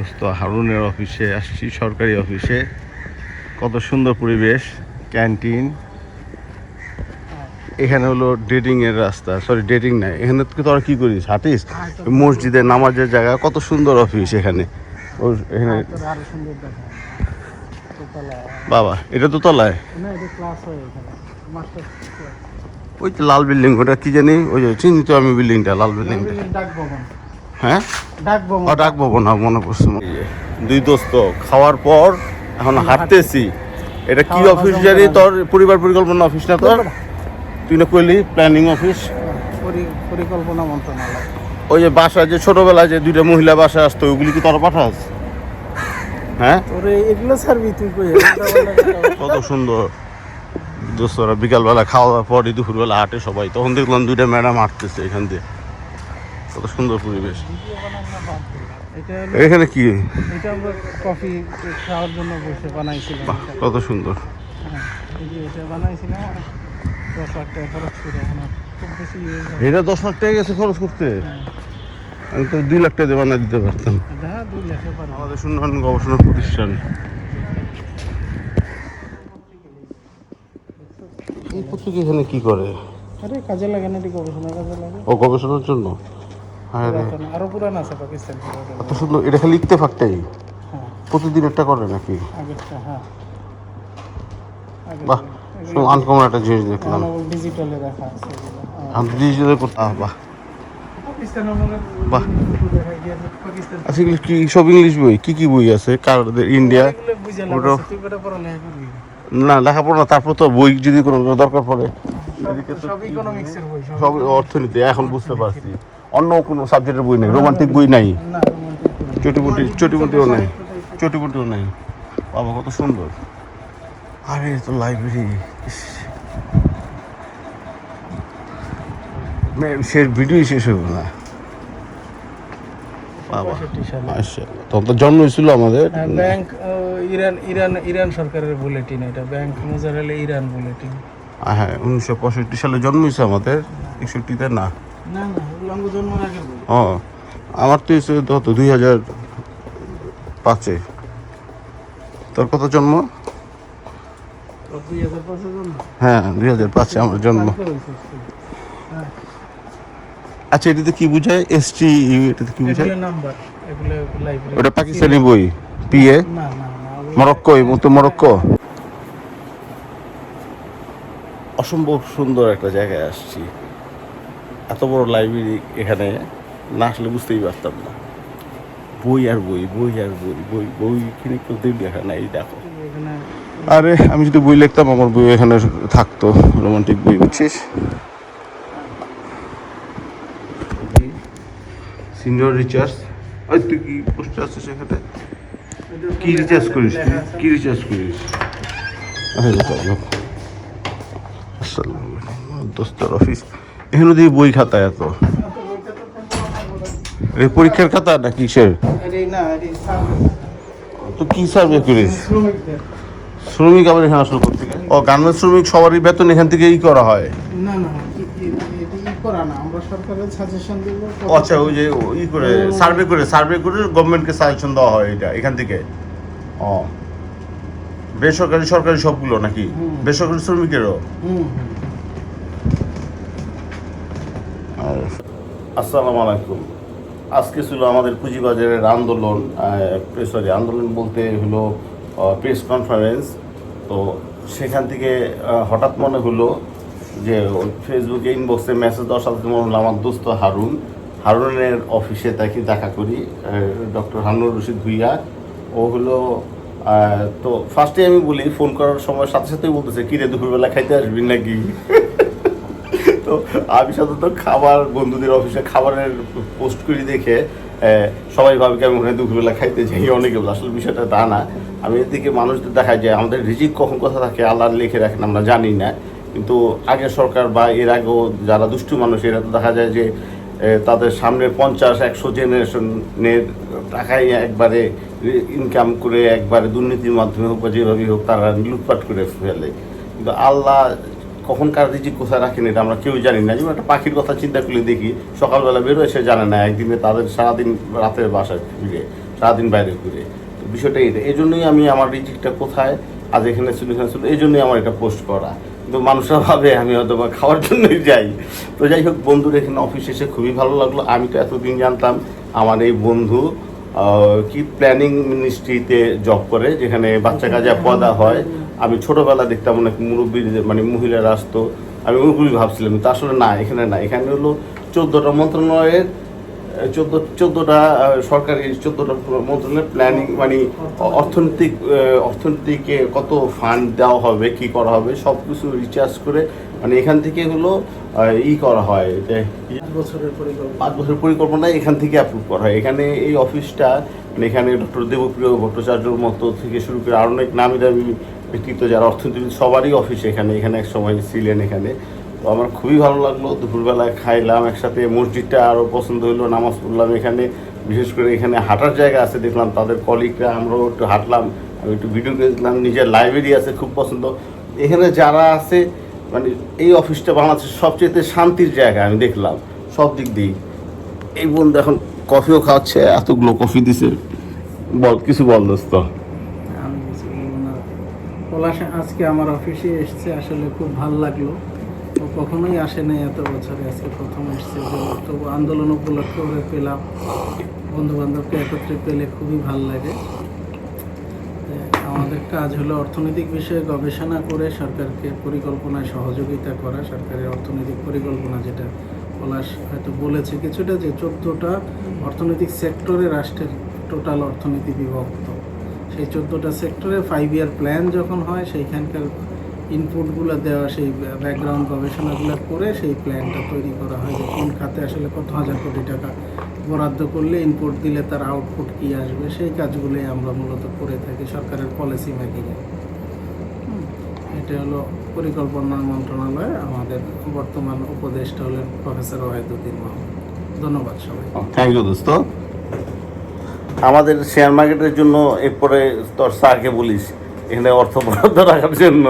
দোস্ত হারুনের অফিসে আসছি, সরকারি অফিসে। কত সুন্দর পরিবেশ, ক্যান্টিন। এখানে হলো ডেটিং এর রাস্তা, সরি ডেটিং নাই, এখানে তোরা কি করিস, হাঁটিস? মসজিদে নামাজের জায়গা, কত সুন্দর অফিস এখানে। এখানে বাবা, এটা তো তলায়, ওই তো লাল বিল্ডিং, ওটা কি জানি, ওই যে চিনি তো আমি বিল্ডিংটা, লাল বিল্ডিংটা। হ্যাঁ, ডাক ভবন, মনে পড়ছে। দুই দোস্ত খাওয়ার পর এখন হাঁটতেছি। এটা কি অফিস জানি, তোর পরিবার পরিকল্পনা অফিস না তোর? তুই না কইলি প্ল্যানিং অফিস, পরিকল্পনা মন্ত্রণালয়। ওই যে বাসায় যে ছোটবেলায় যে দুইটা মহিলা বাসায় আসতো, ওইগুলি কি তোরা পাঠাস? হ্যাঁ, এগুলো ছাড়বি তুই কই? কত সুন্দর দোস্তরা বিকালবেলা খাওয়া দাওয়ার পরই দুপুরবেলা হাঁটে সবাই। তখন দেখলাম দুইটা ম্যাডাম হাঁটতেছে এখান দিয়ে, কত সুন্দর পরিবেশ। এখানে কি? এটা আমরা কফি খাওয়ার জন্য বসে বানাইছিলাম। কত সুন্দর। এটা বানাইছিলাম 10 লাখ টাকা খরচ করে, খুব বেশি। এটা 10 লাখ টাকা গেছে খরচ করতে? আমি তো 2 লাখ টাকা দিয়ে বানিয়ে দিতে পারতাম। হ্যাঁ, 2 লাখের পারে। আমাদের সুন্দর গবেষণা প্রতিষ্ঠান। এই পত্রিকা এখানে কি করে? আরে কাজে লাগে না, গবেষণা কাজে লাগে। ও গবেষণার জন্য? হ্যাঁ, আরো পুরান আছে পাকিস্তান। এত সুন্দর। এটা খালি লিখতে ফাঁকটাই? হ্যাঁ, প্রতিদিন একটা করে নাকি? আগেরটা। হ্যাঁ, বাহ, আনকমন একটা জিনিস দেখলাম। ডিজিটালে রাখা আছে। আমি ডিজিটালে করতে, বাহ বাহ। আচ্ছা, এগুলো কি সব ইংলিশ বই? কি কি বই আছে? কারদের ইন্ডিয়া? না, লেখাপড়া না, তারপর তো বই যদি কোনো দরকার পড়ে, সব অর্থনীতি। এখন বুঝতে পারছি, অন্য কোনো সাবজেক্টের বই নেই, রোমান্টিক বই নাই, চটিমুটিও নেই, চটিমুটিও নেই। বাবা কত সুন্দর। আরে তো লাইব্রেরি, শেষ ভিডিওই শেষ হইব না। তখন তো জন্ম হয়েছিল আমাদের। ব্যাংক ইরান সরকারের বুলেটিন, এটা ব্যাংক মোজারেলে ইরান বুলেটিন। হ্যাঁ, 1965 সালে জন্ম হয়েছে আমাদের, 61-তে না। জন্মের আগে। ও, আমার তো হয়েছে কত, 2005-এ। তোর কত জন্ম? 2005-এ জন্ম। হ্যাঁ, 2005-এ আমার জন্ম। আচ্ছা, এটাতে কি বোঝায় ST? এটাতে কি বোঝায়? ওটা পাকিস্তানি বই, PA মরক্কো, এই মতো মরক্কো। অসম্ভব সুন্দর একটা জায়গায় আসছি। এত বড় লাইব্রেরি এখানে না আসলে বুঝতেই পারতাম না। বই আর বই, বই আর বই, বই বই কিনে কেউ দেখা নাই। দেখো, আরে আমি যদি বই লিখতাম, আমার বই এখানে থাকতো, রোমান্টিক বই, বুঝছিস? Senior recharge. ওই তুই কি পোস্ট আছে সেখানে? কি রিচার্জ করিস? কি রিচার্জ করিস? দোস্তর অফিস। এখানে দিয়ে বই খাতা এত, পরীক্ষার খাতা না কিসের? তো কি সার্ভে করিস? শ্রমিক আবার এখানে আসলে করতে? ও, গার্মেন্টস শ্রমিক সবারই বেতন এখান থেকে করা হয়? না না, করা না, আমরা সরকারের সাজেশন দেব। আচ্ছা, ওই যে করে সার্ভে করে গভর্নমেন্টকে সাজেশন দেওয়া হয় এটা এখান থেকে। ও, বেসরকারি সরকারি সবগুলো নাকি? বেসরকারি শ্রমিকেরও? আসসালামু আলাইকুম। আজকে ছিল আমাদের পুঁজিবাজারের আন্দোলন, আন্দোলন বলতে হলো প্রেস কনফারেন্স। তো সেখান থেকে হঠাৎ মনে হলো যে ফেসবুকে ইনবক্সে মেসেজ দেওয়ার সাথে মনে হলো আমার দোস্ত হারুনের অফিসে তাকে দেখা করি, ডক্টর হারুনুর রশিদ ভুইয়া। ও হলো, তো ফার্স্টে আমি বলি, ফোন করার সময় সাথে সাথেই বলতেছে, কিরে দুপুরবেলা খাইতে আসবি নাকি? তো আমি সাধারণত খাবার, বন্ধুদের অফিসে খাবারের পোস্ট করি দেখে সবাই ভাবে কি আমি ওখানে দুপুরবেলা খাইতে যাই, অনেকে বলে। আসলে বিষয়টা তা না। আমি এদিকে মানুষদের দেখা যায় আমাদের রিজিক কখন কথা থাকে আল্লাহ লিখে রাখেন আমরা জানি না। কিন্তু আগের সরকার বা এর আগেও যারা দুষ্টু মানুষ, এরা তো দেখা যায় যে তাদের সামনের 50-100 জেনারেশনের টাকাই একবারে ইনকাম করে, একবারে দুর্নীতির মাধ্যমে হোক বা যেভাবেই হোক তারা লুটপাট করে ফেলে। কিন্তু আল্লাহ কখন কার রিজিক কোথায় রাখেন এটা আমরা কেউ জানি না। যেমন একটা পাখির কথা চিন্তা করলে দেখি, সকালবেলা বেরোয়, সে জানে না একদিনে তাদের সারাদিন রাতের বাসায় ফিরে। সারাদিন বাইরে ঘুরে। তো বিষয়টা এটা, এই জন্যই আমি আমার রিজিকটা কোথায় আজ এখানে ছিল এখানে ছিল, এই জন্যই আমার এটা পোস্ট করা। কিন্তু মানুষরা ভাবে আমি হয়তো বা খাওয়ার জন্যই যাই। তো যাই হোক, বন্ধুর এখানে অফিস এসে খুবই ভালো লাগলো। আমি তো এতদিন জানতাম আমার এই বন্ধু কি প্ল্যানিং মিনিস্ট্রিতে জব করে, যেখানে বাচ্চা কাজা পদা হয়। আমি ছোটোবেলা দেখতাম অনেক মুরব্বী মানে মহিলারা আসতো, আমি ওইগুলি ভাবছিলাম, কিন্তু আসলে না, এখানে না, এখানে হলো 14টা মন্ত্রণালয়ের 14টা সরকারি 14টা মন্ত্রণালয়ের প্ল্যানিং মানে অর্থনীতিকে কত ফান্ড দেওয়া হবে, কি করা হবে, সব কিছু রিচার্জ করে মানে এখান থেকে হলো করা হয় যে 5 বছরের পরিকল্পনা এখান থেকে অ্যাপ্রুভ করা হয়। এখানে এই অফিসটা মানে এখানে ডক্টর দেবপ্রিয় ভট্টাচার্যর মতো থেকে শুরু করে আরও অনেক নামি দামি ব্যক্তিত্ব যারা অর্থনীতিবিদ সবারই অফিস এখানে এক সময় ছিলেন এখানে। তো আমার খুবই ভালো লাগলো, দুপুরবেলায় খাইলাম একসাথে, মসজিদটা আরও পছন্দ হলো, নামাজ পড়লাম এখানে। বিশেষ করে এখানে হাঁটার জায়গা আছে, দেখলাম তাদের কলিগরা, আমরাও একটু হাঁটলাম, আমি একটু ভিডিও করেছিলাম, নিজের লাইব্রেরি আছে, খুব পছন্দ। এখানে যারা আছে মানে এই অফিসটা বাংলাদেশের সবচেয়ে শান্তির জায়গা আমি দেখলাম সব দিক দিয়েই। এই বন্ধু এখন কফিও খাওয়াচ্ছে, এতগুলো কফি দিছে, বল কিছু বল দোস্ত। আমি কিছু বলবো না। পলাশ আজকে আমার অফিসে এসছে, আসলে খুব ভালো লাগলো। ও কখনোই আসে নাই এত বছরে, আজকে প্রথম এসছে। তবু আন্দোলন উপলক্ষে ওরে পেলাম, বন্ধু বান্ধবকে একত্রে পেলে খুবই ভালো লাগে। আমাদের কাজ হলো অর্থনৈতিক বিষয়ে গবেষণা করে সরকারকে পরিকল্পনায় সহযোগিতা করা। সরকারের অর্থনৈতিক পরিকল্পনা, যেটা পলাশ হয়তো বলেছে কিছুটা, যে 14টা অর্থনৈতিক সেক্টরে রাষ্ট্রের টোটাল অর্থনীতি বিভক্ত। সেই 14টা সেক্টরে 5 ইয়ার প্ল্যান যখন হয়, সেইখানকার ইনপুটগুলো দেওয়া, সেই ব্যাকগ্রাউন্ড গবেষণাগুলো করে সেই প্ল্যানটা তৈরি করা হয়, যে কোন খাতে আসলে কত হাজার কোটি টাকা বরাদ্দ করলে, ইনপুট দিলে তার আউটপুট কী আসবে, সেই কাজগুলোই আমরা মূলত করে থাকি সরকারের পলিসি মেকিংয়ে। এটা হলো পরিকল্পনা মন্ত্রণালয়। আমাদের বর্তমান উপদেষ্টা হলেন প্রফেসর ওয়াহিদুদ্দিন মাহমুদ। ধন্যবাদ সবাই। থ্যাংক ইউ দোস্ত। আমাদের শেয়ার মার্কেটের জন্য এরপরে তোর স্যারকে বলিস এখানে অর্থ বরাদ্দ রাখার জন্য।